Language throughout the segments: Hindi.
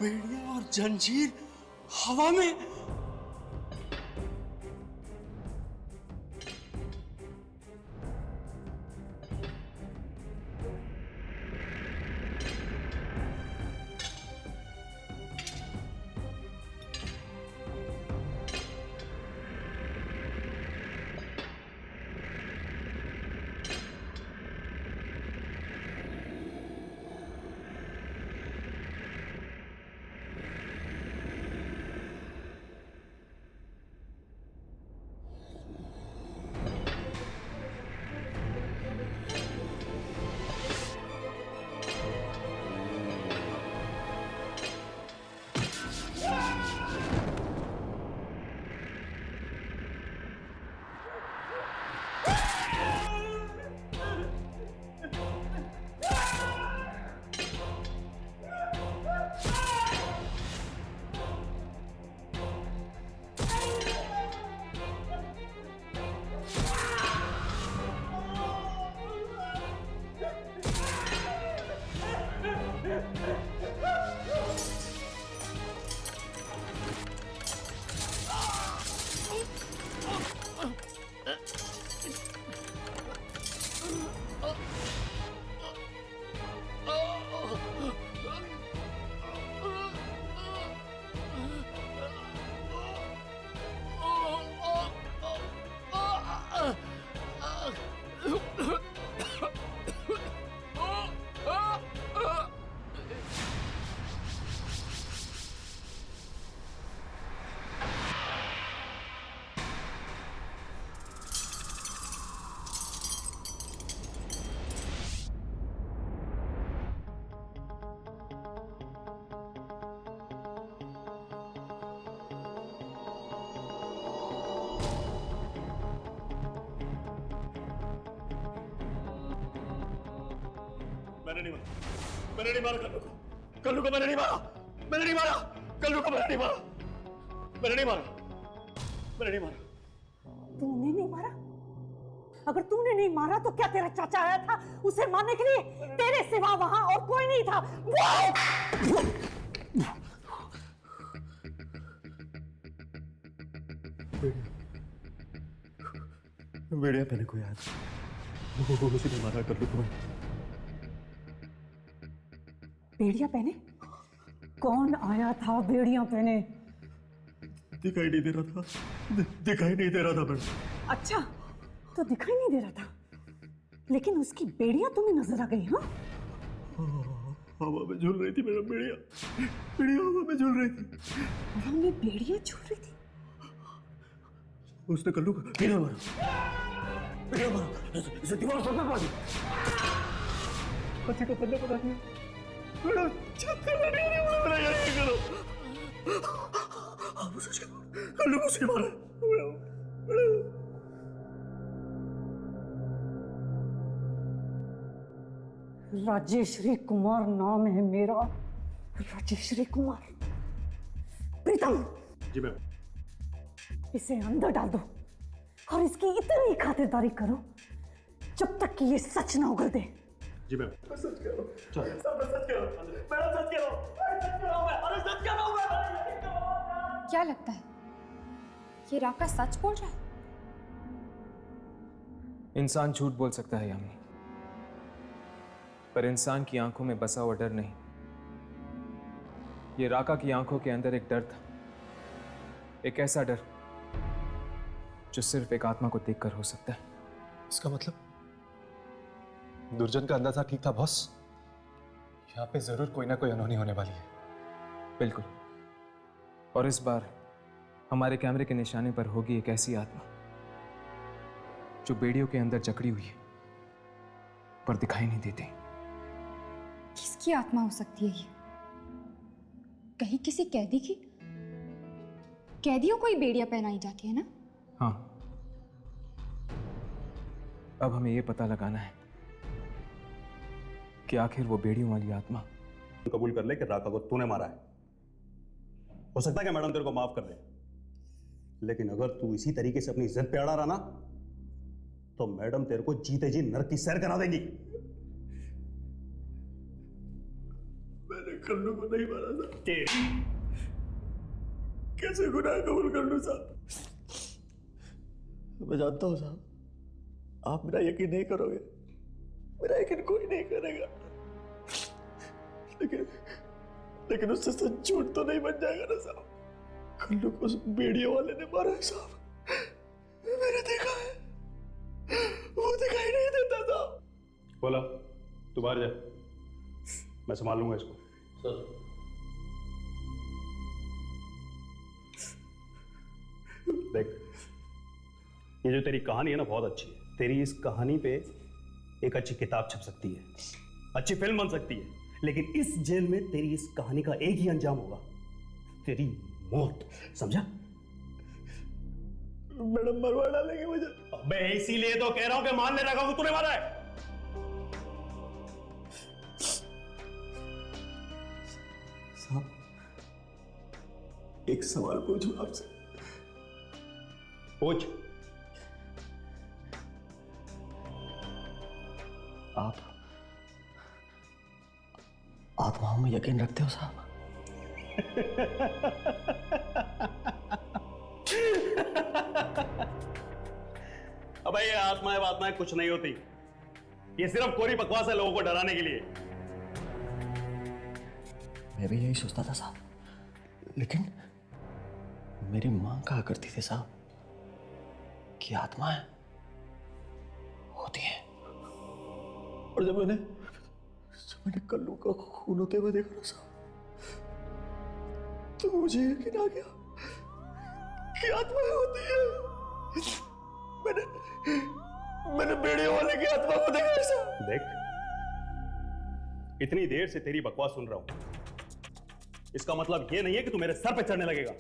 बेड़िया और जंजीर हवा में। मैंने नहीं मारा कल्लू को। कल्लू को मैंने नहीं मारा। मैंने नहीं मारा कल्लू को। मैंने नहीं मारा। मैंने नहीं मारा। मैंने नहीं मारा। तूने नहीं मारा? अगर तूने नहीं मारा तो क्या तेरा चाचा आया था उसे मारने के लिए? तेरे सिवा वहां और कोई नहीं था। बेड़िया पहने कोई आया था, वो मुझे नहीं मारा कल्लू को। बेड़िया पहने? कौन आया था बेड़िया पहने? दिखाई नहीं दे रहा था। दिखाई नहीं दे रहा था मैडम। अच्छा, तो दिखाई नहीं दे रहा था, लेकिन उसकी बेड़िया तुम्हें नजर आ गई? हाँ, हवा में झूल रही थी मैडम। बेड़िया बेड़िया हवा में झूल रही थी। हवा में बेड़िया झूल रही थी? उसने कल्लू को बेड़िया मारा। बेड़िया मारा, इसे दीवार से मार दी। हंसी का पन्ना पता नहीं मैडम। चक्कर नहीं आ रही है। करो आप सच करो, कल्लू को उसने मारा। राजेश्वरी कुमार नाम है मेरा, राजेश्वरी कुमार। प्रीतम जी मैम। इसे अंदर डाल दो और इसकी इतनी खातिरदारी करो जब तक कि ये सच ना उगल दे। जी मैम। सच कह रहा हूं। सच कह रहा हूं मैडम। सच कह रहा हूं। सच कह रहा हूं मैं। अरे सच कह रहा हूं मैं। क्या लगता है ये राका सच बोल रहा है? इंसान झूठ बोल सकता है यामिनी, पर इंसान की आंखों में बसा हुआ डर नहीं। ये राका की आंखों के अंदर एक डर था, एक ऐसा डर जो सिर्फ एक आत्मा को देखकर हो सकता है। इसका मतलब दुर्जन का अंदाजा ठीक था बॉस। यहाँ पे जरूर कोई ना कोई अनहोनी होने वाली है। बिल्कुल, और इस बार हमारे कैमरे के निशाने पर होगी एक ऐसी आत्मा जो बेड़ियों के अंदर जकड़ी हुई है पर दिखाई नहीं देती। किसकी आत्मा हो सकती है ये? कहीं किसी कैदी की? कैदियों को ही बेड़ियां पहनाई जाती है ना? हाँ, अब हमें यह पता लगाना है कि आखिर वो बेड़ियों वाली आत्मा कबूल कर ले कि राका को तूने मारा है। हो सकता है कि मैडम तेरे को माफ कर दे, लेकिन अगर तू इसी तरीके से अपनी इज्जत पे अड़ा रहा ना तो मैडम तेरे को जीते जी नरक की सैर करा देंगी। मैंने कल्लू को नहीं मारा साहब। कैसे गुनाह कबूल कर लूं साहब? मैं जानता हूं साहब, आप मेरा यकीन नहीं करोगे, मेरा यकीन कोई नहीं करेगा, लेकिन उससे सच झूठ तो नहीं बन जाएगा ना साहब। कल्लू को उस बेड़ियों वाले ने मारा है साहब, मैंने देखा है, वो दिखाई नहीं देता साहब। बोला तू बाहर जा, मैं संभाल लूंगा इसको। सर देख, ये जो तेरी कहानी है ना बहुत अच्छी है। तेरी इस कहानी पे एक अच्छी किताब छप सकती है, अच्छी फिल्म बन सकती है, लेकिन इस जेल में तेरी इस कहानी का एक ही अंजाम होगा, तेरी मौत। समझा? मैडम मरवा डालेंगे मुझे। मैं इसीलिए तो कह रहा हूं कि मान ले रखा हूं तूने मारा है। साहब एक सवाल पूछूं आपसे? पूछ। आप आत्माओं में यकीन रखते हो साहब? अबे ये आत्माएं कुछ नहीं होती, ये सिर्फ कोरी बकवास है लोगों को डराने के लिए। मैं भी यही सोचता था साहब, लेकिन मेरी मां कहा करती थी साहब कि आत्माएं होती हैं। और जब मैंने कल्लू का खून होते हुए देखा ना साहब, तो मुझे यकीन आ गया कि आत्माएं होती हैं। मैंने बेड़ियों वाले की आत्मा को देखा साहब। देख, इतनी देर से तेरी बकवास सुन रहा हूं, इसका मतलब ये नहीं है कि तू मेरे सर पे चढ़ने लगेगा।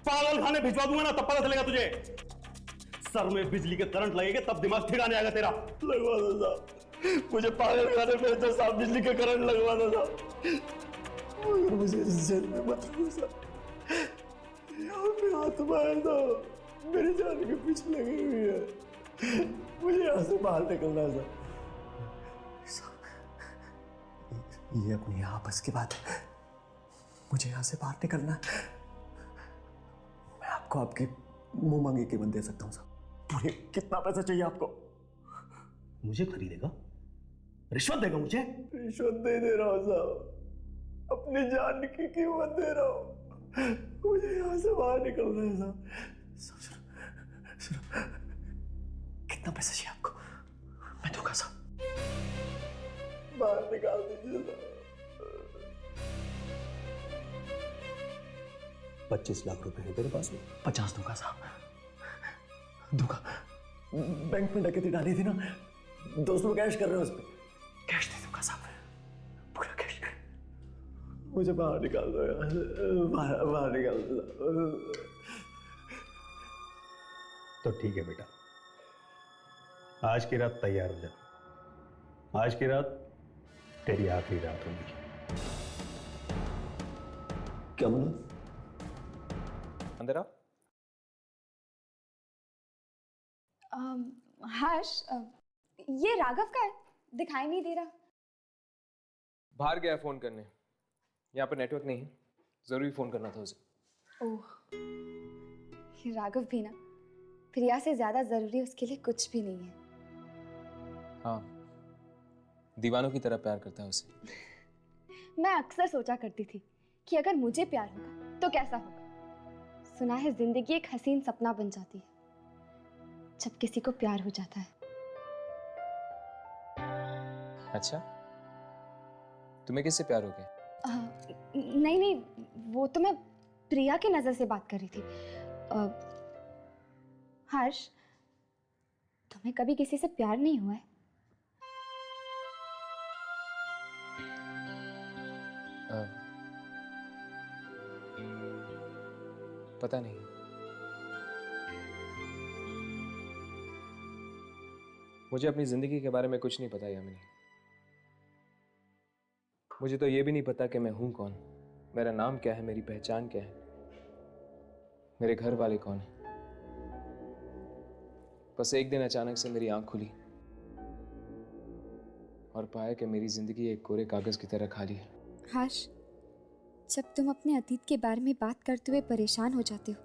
पागल खाने भिजवा दूंगा ना, तब पता चलेगा तुझे। सर में बिजली के करंट लगेगा तब दिमाग ठिकाने आएगा तेरा। लगवा दो साहब, मुझे पागल खाने में तो साहब बिजली के करंट लगवा दो साहब, मगर मुझे इस जेल में मत रखो साहब। यहाँ पे आत्मा है तो मेरी जान के पीछे लगी हुई है, मुझे यहाँ से बाहर निकलना है साहब। ये अपनी आपस की बात है, मुझे यहाँ से बाहर निकलना है। मैं आपको आपकी मुंह मांगी कीमत दे सकता हूँ साहब। पूरे कितना पैसा चाहिए आपको? मुझे खरीदेगा? रिश्वत देगा मुझे? रिश्वत नहीं दे रहा हूँ साहब, अपनी जान की कीमत दे रहा हूँ। मुझे यहाँ से बाहर निकलना है साहब। सुनो, कितना पैसा चाहिए आपको? मैं दूंगा साहब, बाहर निकाल दीजिए साहब। 25 लाख रुपए हैं तेरे पास में? 50 दूंगा साहब, दूंगा। बैंक में डकैती डाली थी ना, 200 कैश कर रहे हो उस पर, कैश दे दूंगा साहब, पूरा कैश। मुझे बाहर निकाल दो यहाँ से, बाहर निकाल दो। तो ठीक है बेटा, आज की रात तैयार हो जा। आज की रात तेरी आखिरी रात होगी। क्या बोला? अंदर आओ। हर्ष, ये राघव का है, दिखाई नहीं दे रहा। बाहर गया फोन करने, यहाँ पर नेटवर्क नहीं है, जरूरी फोन करना था उसे। ओह, ये राघव भी ना प्रिया से ज्यादा जरूरी उसके लिए कुछ भी नहीं है। हाँ, दीवानों की तरह प्यार करता है उसे। मैं अक्सर सोचा करती थी कि अगर मुझे प्यार होगा तो कैसा होगा। सुना है जिंदगी एक हसीन सपना बन जाती है जब किसी को प्यार हो जाता है। अच्छा, तुम्हें किससे प्यार हो गया? नहीं नहीं, वो तो मैं प्रिया की नजर से बात कर रही थी। हर्ष, तुम्हें कभी किसी से प्यार नहीं हुआ है? पता नहीं। मुझे अपनी जिंदगी के बारे में कुछ नहीं पता यामिनी। मुझे तो ये भी नहीं पता कि मैं हूं कौन, मेरा नाम क्या है, मेरी पहचान क्या है, मेरे घर वाले कौन हैं। बस एक दिन अचानक से मेरी आंख खुली और पाया कि मेरी जिंदगी एक कोरे कागज की तरह खाली है। हर्ष, जब तुम अपने अतीत के बारे में बात करते हुए परेशान हो जाते हो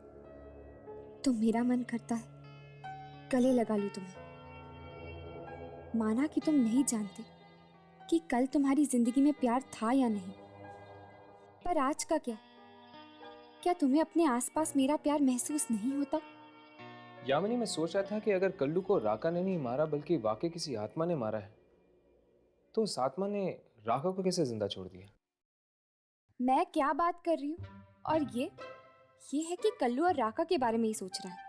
तो मेरा मन करता है गले लगा लूं तुम्हें। माना कि तुम नहीं जानते कि कल तुम्हारी जिंदगी में प्यार था या नहीं, पर आज का क्या? क्या तुम्हें अपने आसपास मेरा प्यार महसूस नहीं होता? यामिनी, मैं सोच रहा था कि अगर कल्लू को राका ने नहीं मारा बल्कि वाकई किसी आत्मा ने मारा है, तो उस आत्मा ने राका को कैसे जिंदा छोड़ दिया? मैं क्या बात कर रही हूँ, और ये है कि कल्लू और राका के बारे में ही सोच रहा है।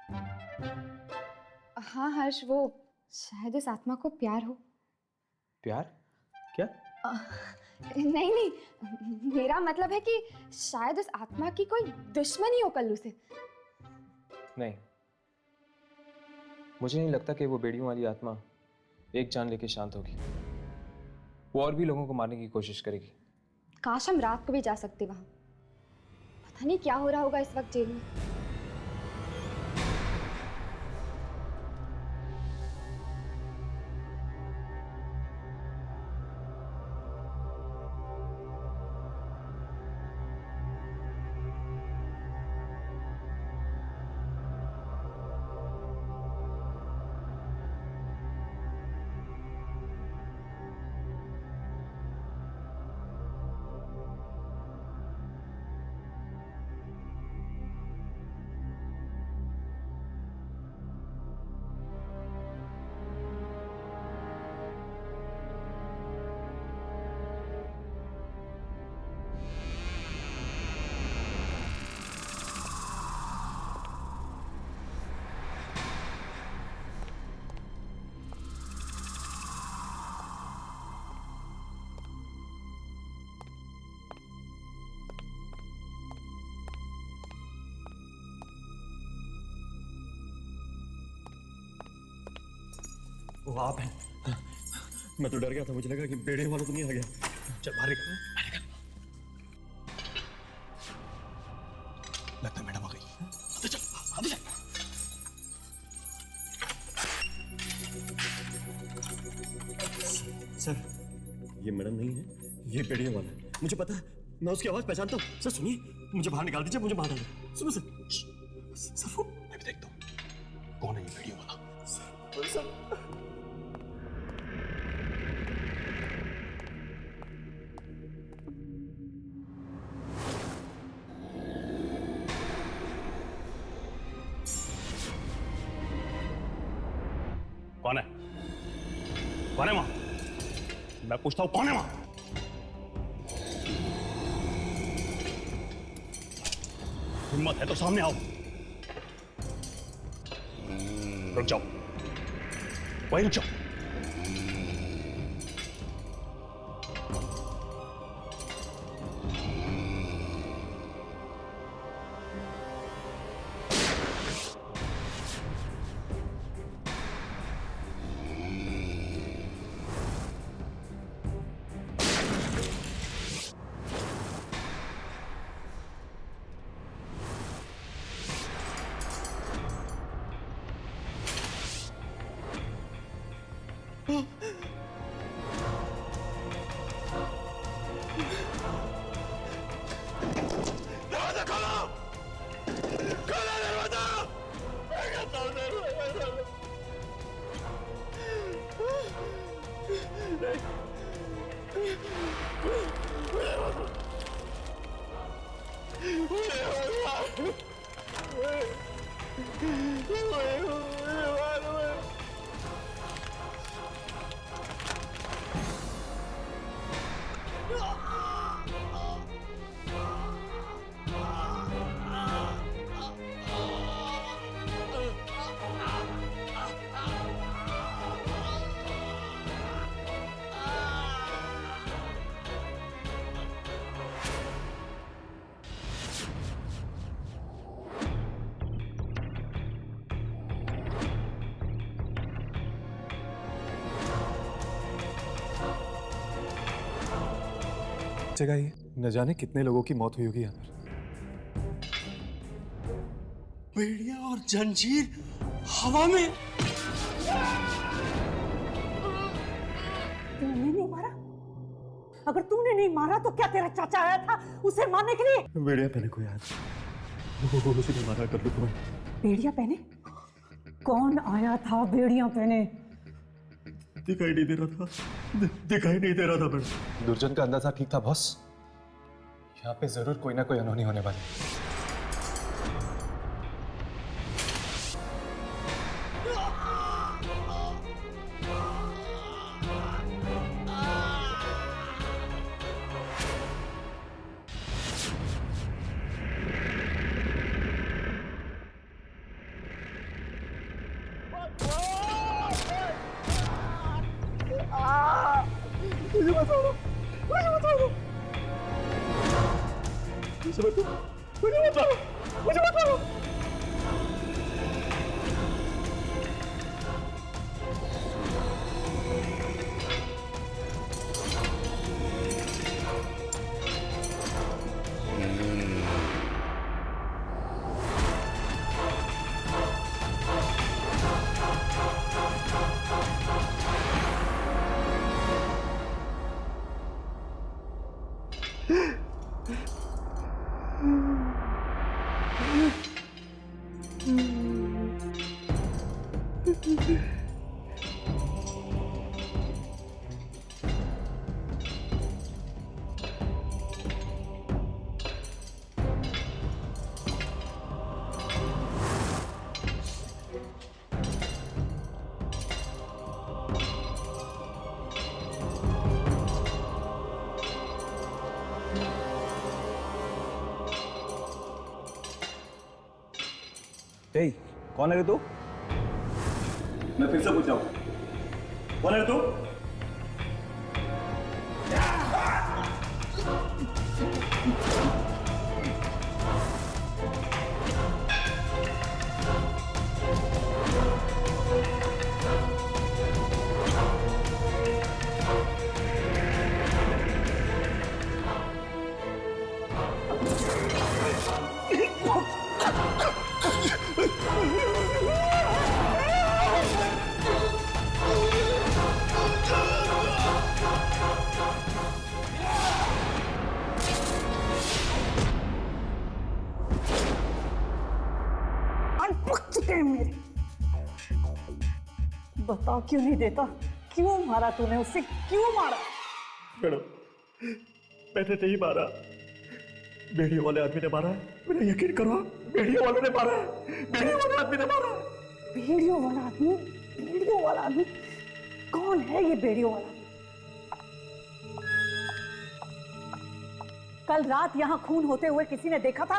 हाँ हर्ष, वो शायद उस आत्मा को प्यार हो। प्यार? क्या? नहीं नहीं, मेरा मतलब है कि शायद उस आत्मा की कोई दुश्मनी हो कल्लू से। नहीं, मुझे नहीं लगता कि वो बेड़ियों वाली आत्मा एक जान लेके शांत होगी। वो और भी लोगों को मारने की कोशिश करेगी। काश हम रात को भी जा सकते वहां। पता नहीं क्या हो रहा होगा इस वक्त जेल में। वो आप हैं? मैं तो डर गया था, मुझे लगा कि बेड़े वाला तो नहीं आ गया। चल बाहर निकल। लगता है मैडम आ गई। आते चल, आते चल। सर, ये मैडम नहीं है, ये बेड़े वाला है। मुझे पता है, मैं उसकी आवाज पहचानता हूँ। सर सुनिए, मुझे बाहर निकाल दीजिए, मुझे बाहर डाल दीजिए। सुनो सर, वो मैं भी देखता हूँ कौन है ये वीडियो वाला। सर कौन है? कौन है वहां? मैं पूछता हूं कौन है वहां? हिम्मत है तो सामने आओ। रुक जाओ, वहीं रुक जाओ। जगह ये न जाने कितने लोगों की मौत हुई होगी यहाँ पर। बेड़िया और जंजीर हवा में। तूने नहीं मारा? अगर तूने नहीं मारा तो क्या तेरा चाचा आया था उसे मारने के लिए? बेड़िया पहने को याद, वो मुझे नहीं मारा कर लूँ। बेड़िया पहने? कौन आया था बेड़िया पहने? दिखाई नहीं दे रहा था, दिखाई नहीं दे रहा था मैडम। दुर्जन का अंदाजा ठीक था बॉस, यहाँ पे जरूर कोई ना कोई अनहोनी होने वाली है। मुझे बता दो, मुझे बता दो, मुझे बता दो, मुझे बता दो, मुझे बता दो। ए, कौन है रे तू? मैं फिर से पूछ रहा हूँ, कौन है तू? मेरे बता क्यों नहीं देता? क्यों मारा तूने उसे? क्यों मारा? मैडम, मैंने नहीं मारा, बेड़ियों वाले आदमी ने मारा है। मेरा यकीन करो, बेड़ियों वाले ने मारा है, बेड़ियों वाले आदमी ने मारा है। बेड़ियों वाला आदमी? बेड़ियों वाला आदमी कौन है? ये बेड़ियों वाला कल रात यहाँ खून होते हुए किसी ने देखा था?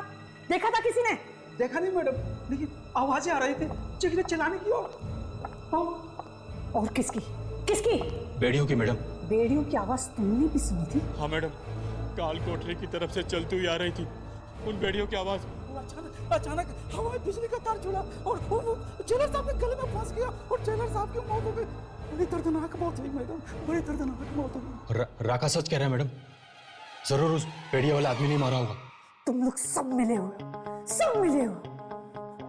देखा था किसी ने? देखा नहीं मैडम, लेकिन आवाजें आ रही थी चिल्लाने की। और किसकी? किसकी? बेड़ियों की मैडम। बेड़ियों की आवाज तुमने भी सुनी थी? हाँ मैडम, काल कोठरी की तरफ से चलती हुई आ रही थी उन बेड़ियों की आवाज। अचानक हवाई बिजली का तार जुड़ा और वो जेलर साहब के गले में फंस गया और जेलर साहब की मौत हो गई। बड़ी दर्दनाक मौत हुई मैडम, बड़ी दर्दनाक मौत हुई। राका सच कह रहा है मैडम, जरूर उस बेड़िया वाला आदमी नहीं मारा होगा। तुम लोग सब मिले हो, सब मिले हो,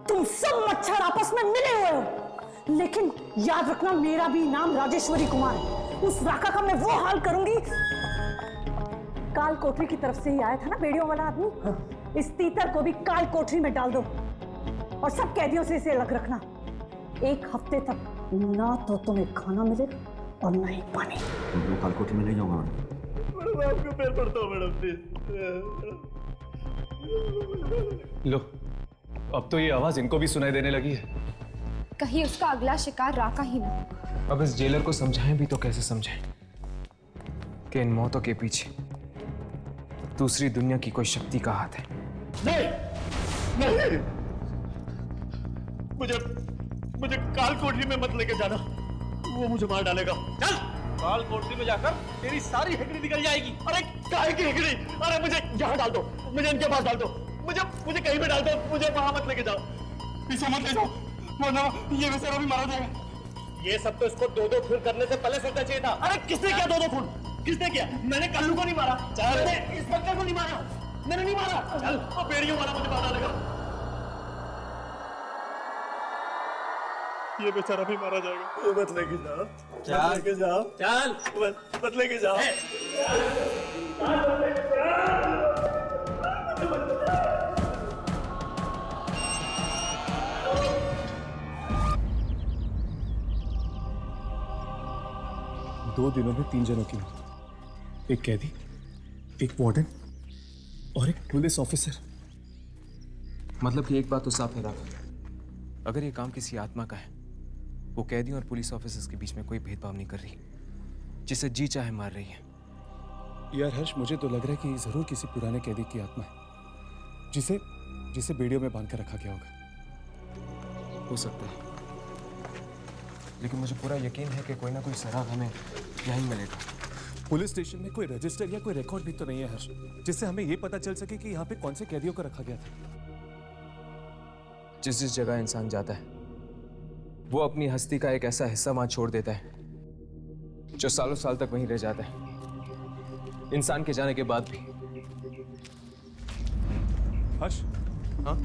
तुम सब मच्छर आपस में मिले हुए हो। लेकिन याद रखना, मेरा भी नाम राजेश्वरी कुमार है। उस राका का मैं वो हाल करूंगी। काल कोठरी की तरफ से ही आया था ना बेड़ियों वाला आदमी? इस तीतर को भी काल कोठरी में डाल दो और सब कैदियों से इसे अलग रखना। 1 हफ्ते तक ना तो तुम्हें खाना मिलेगा और ना ही पानी। मैं काल कोठरी में नहीं जाऊंगा मैडम। मैं आपको पैर पड़ता हूँ मैडम, प्लीज। लो, अब तो ये आवाज इनको भी सुनाई देने लगी है। कहीं उसका अगला शिकार राका ही ना हो। अब इस जेलर को समझाएं भी तो कैसे समझाएं कि इन मौतों के पीछे दूसरी दुनिया की कोई शक्ति का हाथ है। नहीं, नहीं, मुझे काल कोठरी में मत लेके जाना, वो मुझे मार डालेगा। चल, काल कोठरी में जाकर तेरी सारी हेकड़ी निकल जाएगी। अरे काहे की हेकड़ी? अरे मुझे यहाँ डाल दो, मुझे इनके पास डाल दो, मुझे कहीं भी डाल दो, मुझे वहां मत लेके जाओ। पीछे मत ले जाओ, वरना ये बेचारा भी मारा जाएगा। ये सब तो इसको 2-2 खून करने से पहले सोचना चाहिए था। अरे किसने किया 2-2 खून? किसने किया? मैंने कल्लू को नहीं मारा, मैंने इंस्पेक्टर को नहीं मारा, मैंने नहीं मारा। चल, वो बेड़ियों वाला मुझे मार डालेगा। ये बेचारा भी मारा जाएगा। ये मत लेके जाओ, मत लेके जाओ, चल मत लेके जाओ। 2 दिनों में 3 जनों की मौत, एक कैदी, एक वार्डन और एक पुलिस ऑफिसर। मतलब कि एक बात तो साफ है राघव, अगर ये काम किसी आत्मा का है, वो कैदियों और पुलिस ऑफिसर्स के बीच में कोई भेदभाव नहीं कर रही, जिसे जी चाहे मार रही है। यार हर्ष, मुझे तो लग रहा है कि जरूर किसी पुराने कैदी की आत्मा है, जिसे बेड़ियों में बांध कर रखा गया होगा। हो सकता है, लेकिन मुझे पूरा यकीन है कि कोई ना कोई सराग हमें यहीं मिलेगा। पुलिस स्टेशन में कोई रजिस्टर या कोई रिकॉर्ड भी तो नहीं है हर्ष, जिससे हमें यह पता चल सके कि यहाँ पे कौन से कैदियों को रखा गया था। जिस जगह इंसान जाता है, वो अपनी हस्ती का एक ऐसा हिस्सा वहां छोड़ देता है जो सालों साल तक वहीं रह जाता है, इंसान के जाने के बाद भी। हर्ष, हाँ,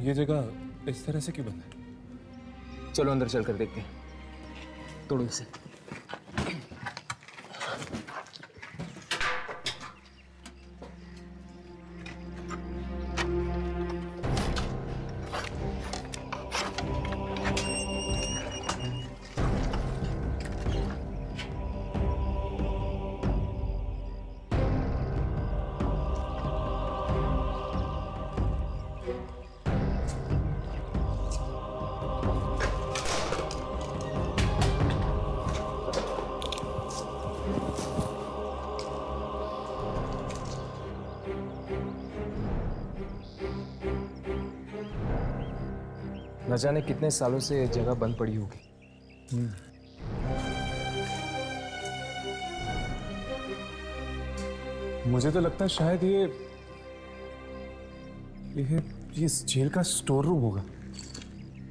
ये जगह इस तरह से क्यों बंद है? चलो अंदर चलकर देखते हैं। तोड़ो इसे। न जाने कितने सालों से ये जगह बंद पड़ी होगी। मुझे तो लगता है शायद ये इस जेल का स्टोर रूम होगा।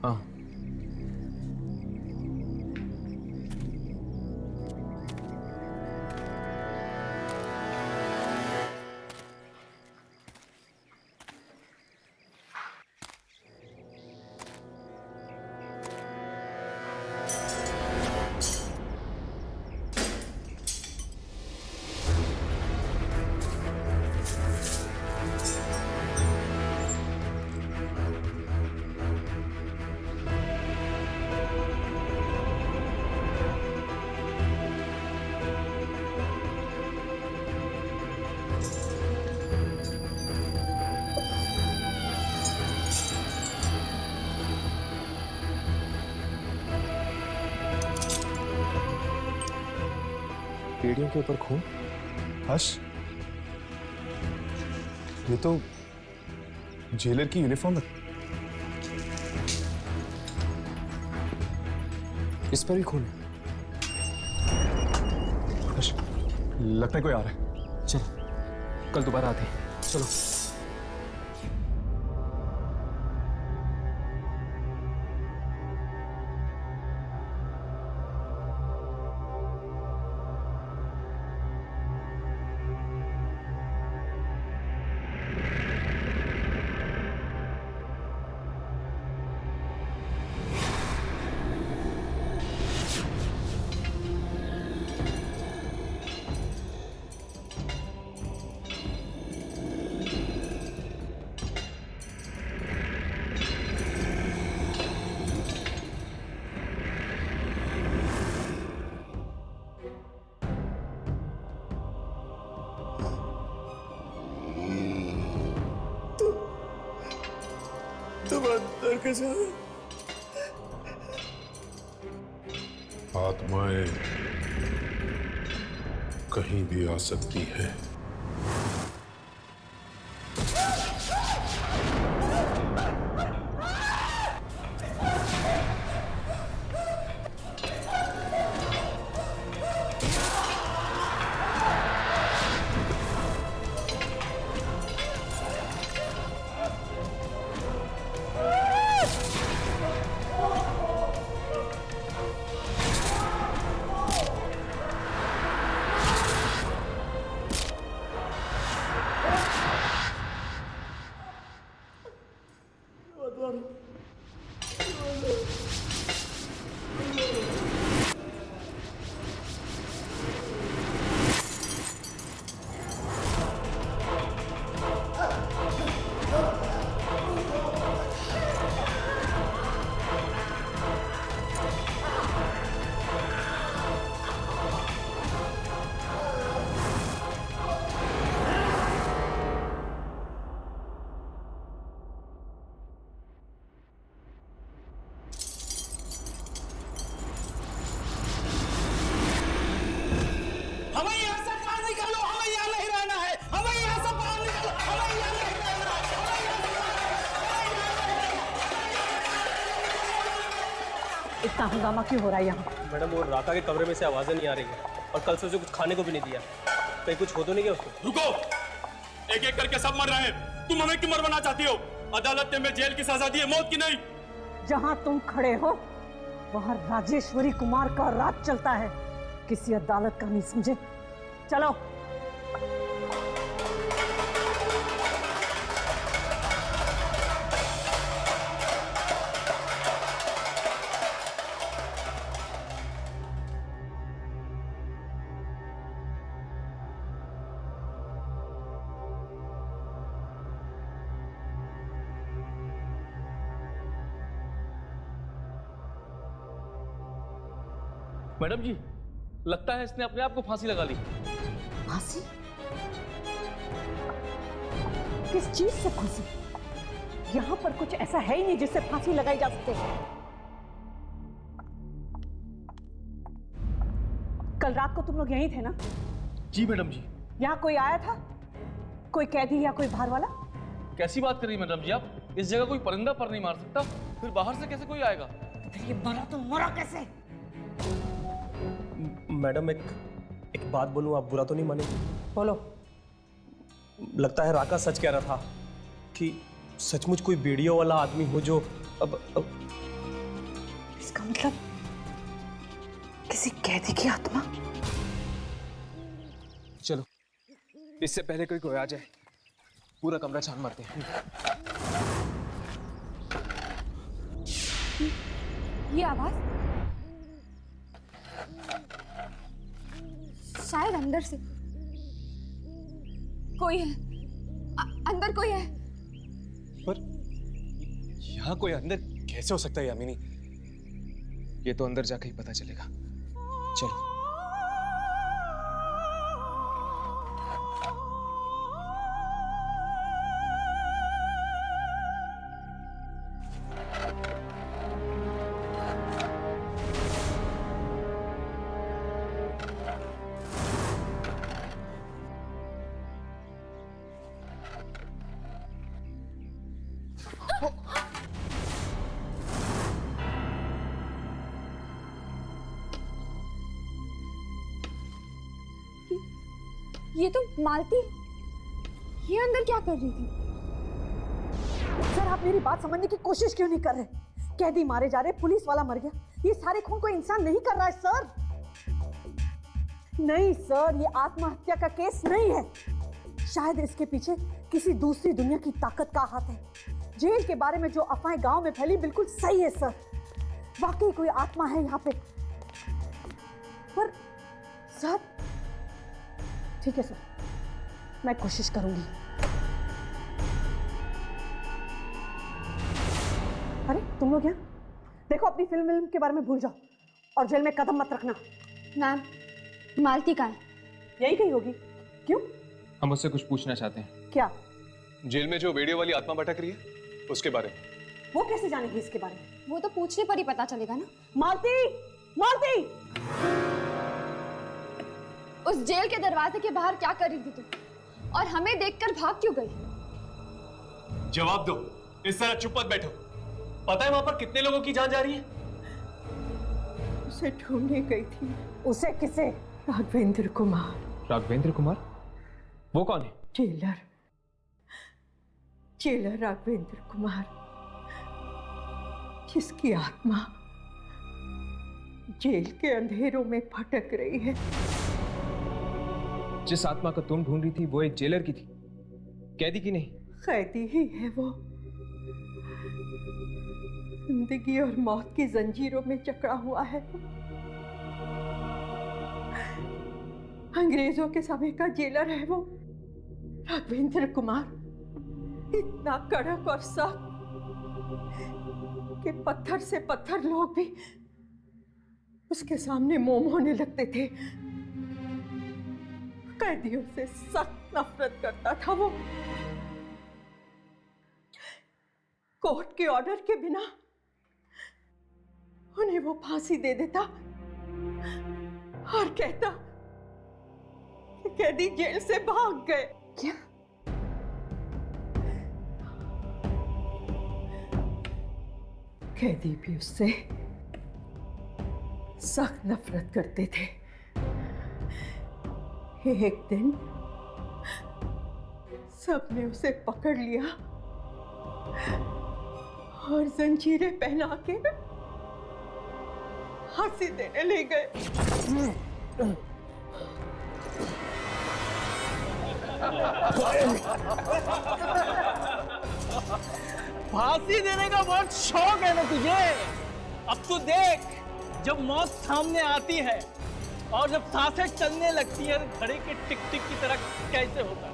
हाँ, बेड़ियों के ऊपर खून। हर्ष, ये तो जेलर की यूनिफॉर्म है। इस पर भी खून है। हर्ष, लगता है कोई आ रहा है। चलो, कल दोबारा आते हैं। चलो। तुम अंदर के जाओ। आत्माएं कहीं भी आ सकती हैं। इतना हंगामा क्यों हो रहा है यहाँ? मैडम वो राका के कमरे में से आवाजें नहीं आ रही है और कल से उसे कुछ खाने को भी नहीं दिया। कहीं कुछ हो तो नहीं गया उसको? रुको, एक एक करके सब मर रहे हैं। तुम हमें क्यों मरवाना चाहती हो? अदालत ने हमें जेल की सजा दी है, मौत की नहीं। जहाँ तुम खड़े हो वहाँ राजेश्वरी कुमार का राज चलता है, किसी अदालत का नहीं, समझे? चलो। मैडम जी, लगता है इसने अपने आप को फांसी लगा ली। फांसी? किस चीज से फांसी? यहाँ पर कुछ ऐसा है ही नहीं जिससे फांसी लगाई जा सके। कल रात को तुम लोग यहीं थे ना? जी मैडम जी। यहाँ कोई आया था? कोई कैदी या कोई बाहर वाला? कैसी बात कर रही मैडम जी आप? इस जगह कोई परिंदा पर नहीं मार सकता, फिर बाहर से कैसे कोई आएगा? फिर ये मरा तो मरा कैसे? मैडम एक बात बोलूं, आप बुरा तो नहीं मानेंगे? बोलो। लगता है राका सच कह रहा था कि सचमुच कोई बेड़ियों वाला आदमी हो जो अब इसका मतलब किसी कैदी की आत्मा? चलो, इससे पहले कोई आ जाए पूरा कमरा छान मारते हैं। ये आवाज शायद अंदर से कोई है। अंदर कोई है। पर यहाँ कोई अंदर कैसे हो सकता है यामिनी? ये तो अंदर जाके ही पता चलेगा। चलो। ये तो मालती, ये अंदर क्या कर रही थी? सर, आप मेरी बात समझने की कोशिश क्यों नहीं कर रहे? कैदी मारे जा रहे, पुलिस वाला मर गया, ये सारे खून कोई इंसान नहीं कर रहा है सर। नहीं सर, ये आत्महत्या का केस नहीं है। शायद इसके पीछे किसी दूसरी दुनिया की ताकत का हाथ है। जेल के बारे में जो अफवाहें गांव में फैली बिल्कुल सही है सर। वाकई कोई आत्मा है यहाँ पे। पर सर, ठीक है सर, मैं कोशिश करूंगी। अरे तुम लोग यहाँ देखो, अपनी फिल्म के बारे में भूल जाओ और जेल में कदम मत रखना। मैम, मालती कहाँ है? यही कहीं होगी। क्यों? हम उससे कुछ पूछना चाहते हैं। क्या? जेल में जो वीडियो वाली आत्मा भटक रही है उसके बारे में। वो कैसे जानेगी इसके बारे में? वो तो पूछने पर ही पता चलेगा ना। मालती, मालती! उस जेल के दरवाजे के बाहर क्या कर रही थी तुम? और हमें देखकर भाग क्यों गई? जवाब दो, इस तरह चुप मत बैठो। पता है वहां पर कितने लोगों की जान जा रही है? उसे ढूंढने गई थी। उसे किसे? राघवेंद्र कुमार। राघवेंद्र कुमार? वो कौन है? जेलर राघवेंद्र कुमार, जिसकी आत्मा जेल के अंधेरों में भटक रही है। जिस आत्मा को तुम ढूंढ रही थी वो एक जेलर की थी, कैदी की नहीं। कैदी ही है वो। जिंदगी और मौत की जंजीरों में जकड़ा हुआ है। अंग्रेजों के समय का जेलर है वो राघवेंद्र कुमार। इतना कड़क और सख्त कि पत्थर से पत्थर लोग भी उसके सामने मोम होने लगते थे। कैदियों से सख्त नफरत करता था वो। कोर्ट के ऑर्डर के बिना उन्हें वो फांसी दे देता और कहता कि कैदी जेल से भाग गए। क्या? कैदी भी उससे सख्त नफरत करते थे। एक दिन सबने उसे पकड़ लिया और जंजीरें पहना के फांसी देने ले गए। फांसी देने का बहुत शौक है ना तुझे। अब तू देख, जब मौत सामने आती है और जब सांसें चलने लगती है तो घड़ी के टिक टिक की तरह कैसे होता है।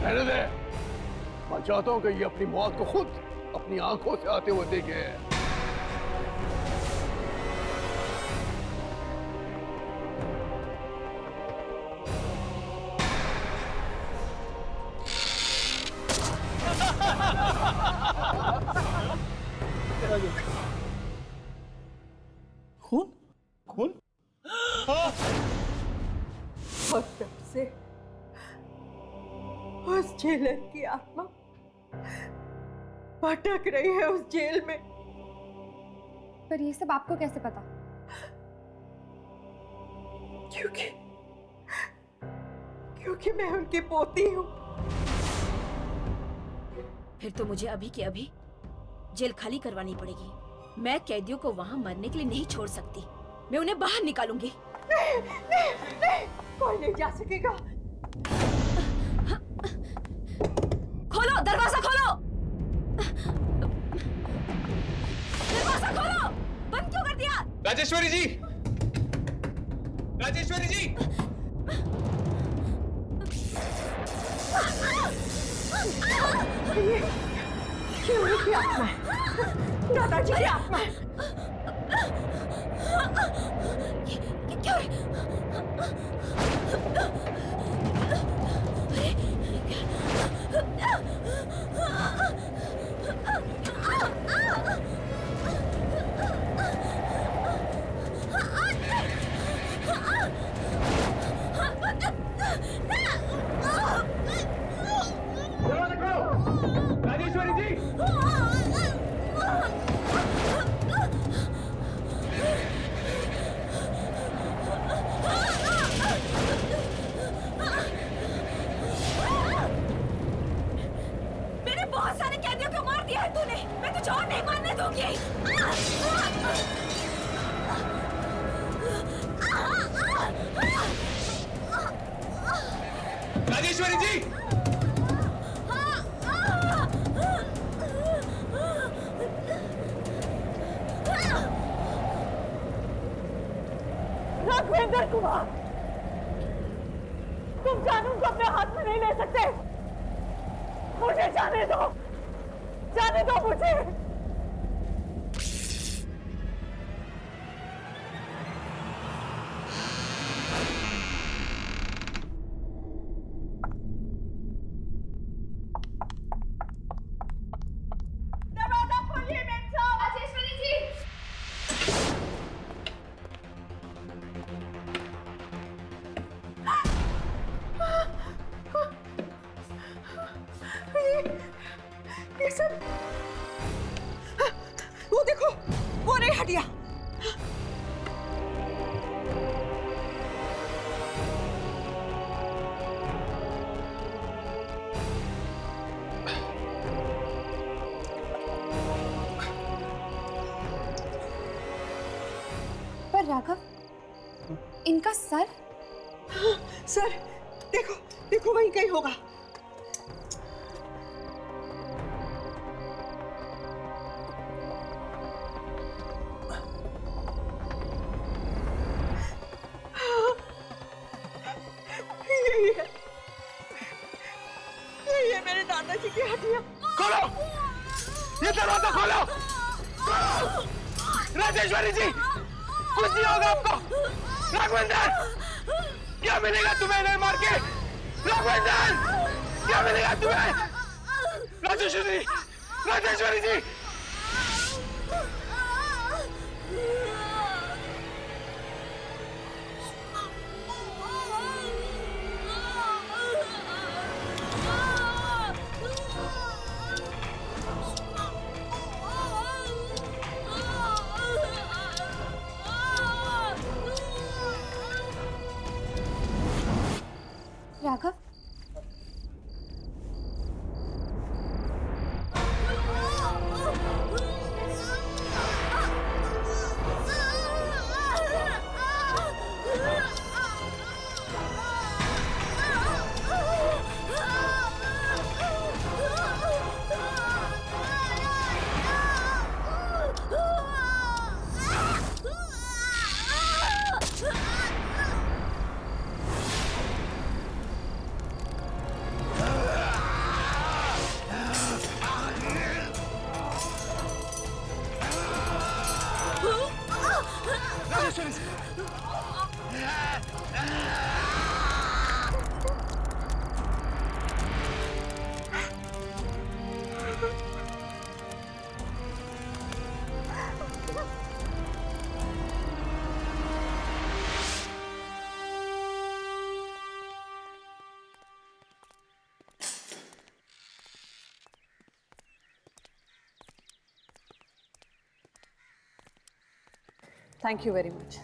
रहने दे, मैं चाहता हूं कि ये अपनी मौत को खुद अपनी आंखों से आते हुए देखे। खून खून और तब से उस जेलर की आत्मा भटक रही है उस जेल में। पर ये सब आपको कैसे पता? क्योंकि मैं उनकी पोती हूँ। फिर तो मुझे अभी के अभी जेल खाली करवानी पड़ेगी। मैं कैदियों को वहाँ मरने के लिए नहीं छोड़ सकती। मैं उन्हें बाहर निकालूंगी। नहीं, नहीं, नहीं, कोई नहीं जा सकेगा। खोलो, दरवाजा खोलो। दरवाजा खोलो। बंद क्यों कर दिया? राजेश्वरी जी, राजेश्वरी जी। ये उनकी आत्मा है, दादाजी की आत्मा है। क्या? राजेश्वरी जी, मैंने बहुत सारे कैदियों को मार दिया है तूने। मैं तुझे और नहीं मारने दूंगी। राजेश्वरी जी। राघवेंद्र कुमार, तुम कानून को अपने हाथ में नहीं ले सकते। मुझे जाने दो मुझे। दरवाजा खोलिए मेम साहब। राजेश्वरी जी। ये सब वो देखो, वो नहीं हटिया। पर राघव, इनका सर? सर देखो, देखो वहीं कहीं होगा। ये मेरे दादाजी की हड्डियां। खोलो, ये दरवाजा खोलो। राजेश्वरी जी, कुछ नहीं होगा आपको। राघवेंद्र, क्या मिलेगा तुम्हें नहीं मार के? राघवेंद्र, क्या मिलेगा तुम्हें? Rajeshwari, Rajeshwari ji. Raghav, thank you very much.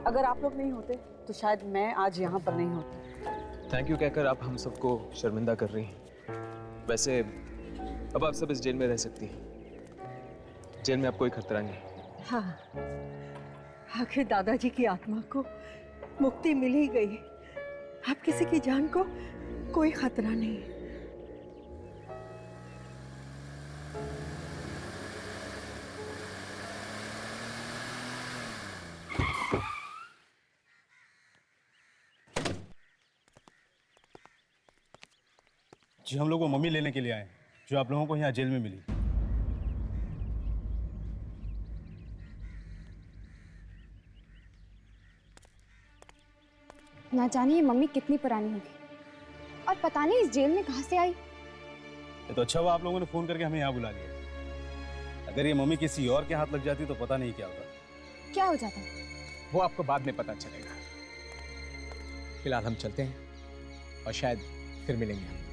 अगर आप लोग नहीं होते तो शायद मैं आज यहाँ पर नहीं होती। थैंक यू कहकर आप हम सबको शर्मिंदा कर रही हैं। वैसे अब आप सब इस जेल में रह सकती हैं। जेल में अब कोई खतरा नहीं। हाँ, आखिर दादाजी की आत्मा को मुक्ति मिल ही गई। अब किसी की जान को कोई खतरा नहीं। जी हम लोग वो मम्मी लेने के लिए आए जो आप लोगों को यहाँ जेल में मिली। ना जाने ये मम्मी कितनी पुरानी होगी और पता नहीं इस जेल में कहाँ से आई। ये तो अच्छा हुआ आप लोगों ने फोन करके हमें यहाँ बुला लिया। अगर ये मम्मी किसी और के हाथ लग जाती तो पता नहीं क्या होता। क्या हो जाता? वो आपको बाद में पता चलेगा। फिलहाल हम चलते हैं और शायद फिर मिलेंगे हम।